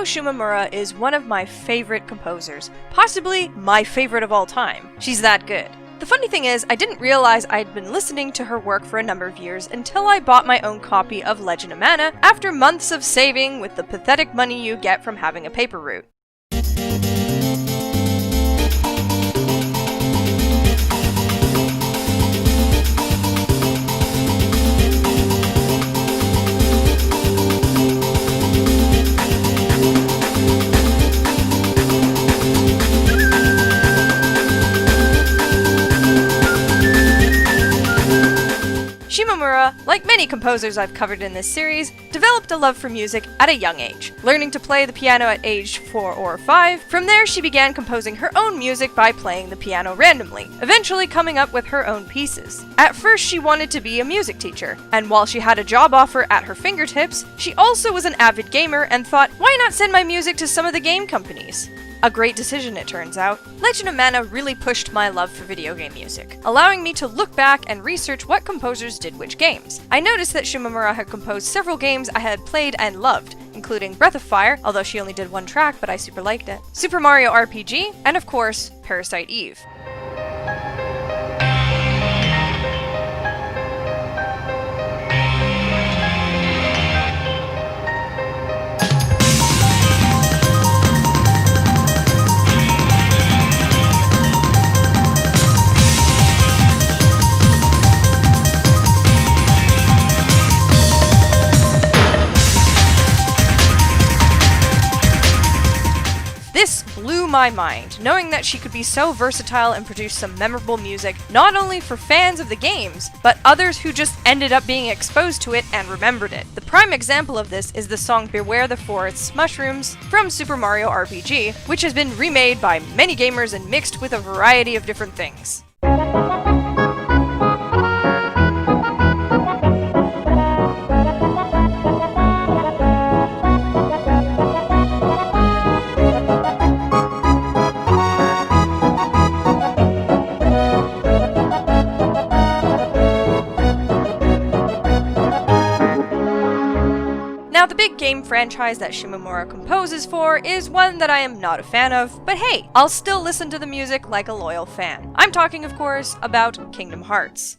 Shimomura is one of my favorite composers, possibly my favorite of all time. She's that good. The funny thing is, I didn't realize I'd been listening to her work for a number of years until I bought my own copy of Legend of Mana after months of saving with the pathetic money you get from having a paper route. Shimomura, like many composers I've covered in this series, developed a love for music at a young age, learning to play the piano at age 4 or 5. From there, she began composing her own music by playing the piano randomly, eventually coming up with her own pieces. At first, she wanted to be a music teacher, and while she had a job offer at her fingertips, she also was an avid gamer and thought, why not send my music to some of the game companies? A great decision, it turns out. Legend of Mana really pushed my love for video game music, allowing me to look back and research what composers did which games. I noticed that Shimomura had composed several games I had played and loved, including Breath of Fire, although she only did one track but I super liked it, Super Mario RPG, and of course, Parasite Eve. This blew my mind, knowing that she could be so versatile and produce some memorable music, not only for fans of the games, but others who just ended up being exposed to it and remembered it. The prime example of this is the song Beware the Forest's Mushrooms from Super Mario RPG, which has been remade by many gamers and mixed with a variety of different things. Now, the big game franchise that Shimomura composes for is one that I am not a fan of, but hey, I'll still listen to the music like a loyal fan. I'm talking, of course, about Kingdom Hearts.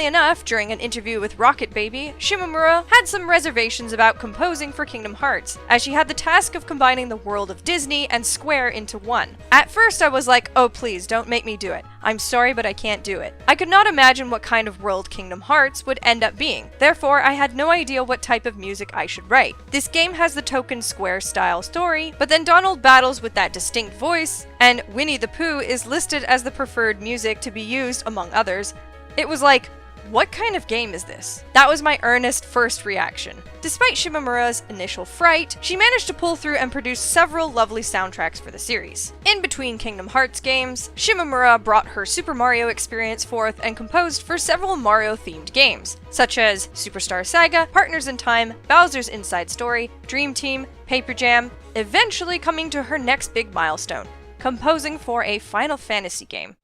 Enough, during an interview with RocketBaby, Shimomura had some reservations about composing for Kingdom Hearts, as she had the task of combining the world of Disney and Square into one. At first I was like, oh please, don't make me do it. I'm sorry, but I can't do it. I could not imagine what kind of world Kingdom Hearts would end up being, therefore I had no idea what type of music I should write. This game has the token Square style story, but then Donald battles with that distinct voice, and Winnie the Pooh is listed as the preferred music to be used among others. It was like, what kind of game is this? That was my earnest first reaction. Despite Shimomura's initial fright, she managed to pull through and produce several lovely soundtracks for the series. In between Kingdom Hearts games, Shimomura brought her Super Mario experience forth and composed for several Mario-themed games, such as Superstar Saga, Partners in Time, Bowser's Inside Story, Dream Team, Paper Jam, eventually coming to her next big milestone, composing for a Final Fantasy game.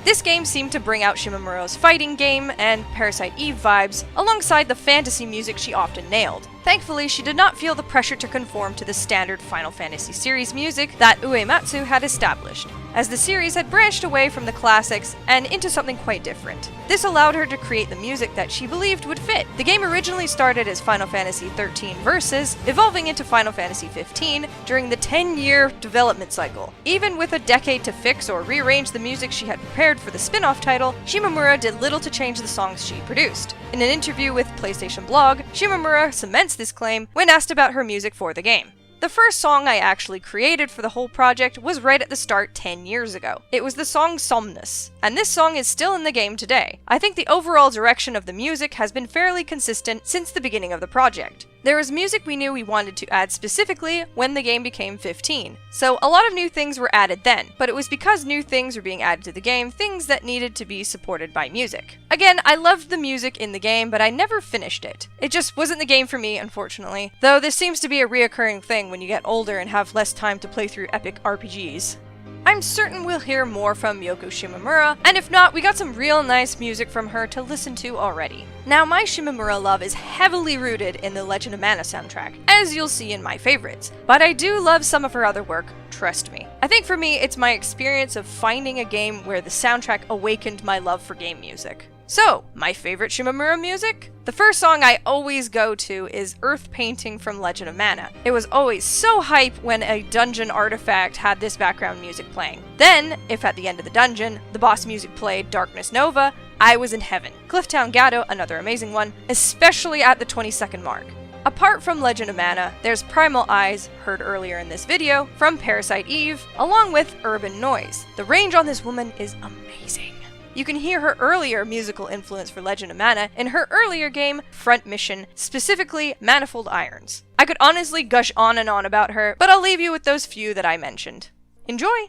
This game seemed to bring out Shimomura's fighting game and Parasite Eve vibes, alongside the fantasy music she often nailed. Thankfully, she did not feel the pressure to conform to the standard Final Fantasy series music that Uematsu had established, as the series had branched away from the classics and into something quite different. This allowed her to create the music that she believed would fit. The game originally started as Final Fantasy XIII Versus, evolving into Final Fantasy XV during the 10-year development cycle. Even with a decade to fix or rearrange the music she had prepared for the spin-off title, Shimomura did little to change the songs she produced. In an interview with PlayStation Blog, Shimomura cements this claim when asked about her music for the game. The first song I actually created for the whole project was right at the start 10 years ago. It was the song Somnus, and this song is still in the game today. I think the overall direction of the music has been fairly consistent since the beginning of the project. There was music we knew we wanted to add specifically when the game became 15, so a lot of new things were added then, but it was because new things were being added to the game, things that needed to be supported by music. Again, I loved the music in the game, but I never finished it. It just wasn't the game for me, unfortunately, though this seems to be a reoccurring thing when you get older and have less time to play through epic RPGs. I'm certain we'll hear more from Yoko Shimomura, and if not, we got some real nice music from her to listen to already. Now, my Shimomura love is heavily rooted in the Legend of Mana soundtrack, as you'll see in my favorites, but I do love some of her other work, trust me. I think for me, it's my experience of finding a game where the soundtrack awakened my love for game music. So, my favorite Shimomura music? The first song I always go to is Earth Painting from Legend of Mana. It was always so hype when a dungeon artifact had this background music playing. Then, if at the end of the dungeon, the boss music played Darkness Nova, I was in heaven. Clifftown Gato, another amazing one, especially at the 20-second mark. Apart from Legend of Mana, there's Primal Eyes, heard earlier in this video, from Parasite Eve, along with Urban Noise. The range on this woman is amazing. You can hear her earlier musical influence for Legend of Mana in her earlier game, Front Mission, specifically Manifold Irons. I could honestly gush on and on about her, but I'll leave you with those few that I mentioned. Enjoy!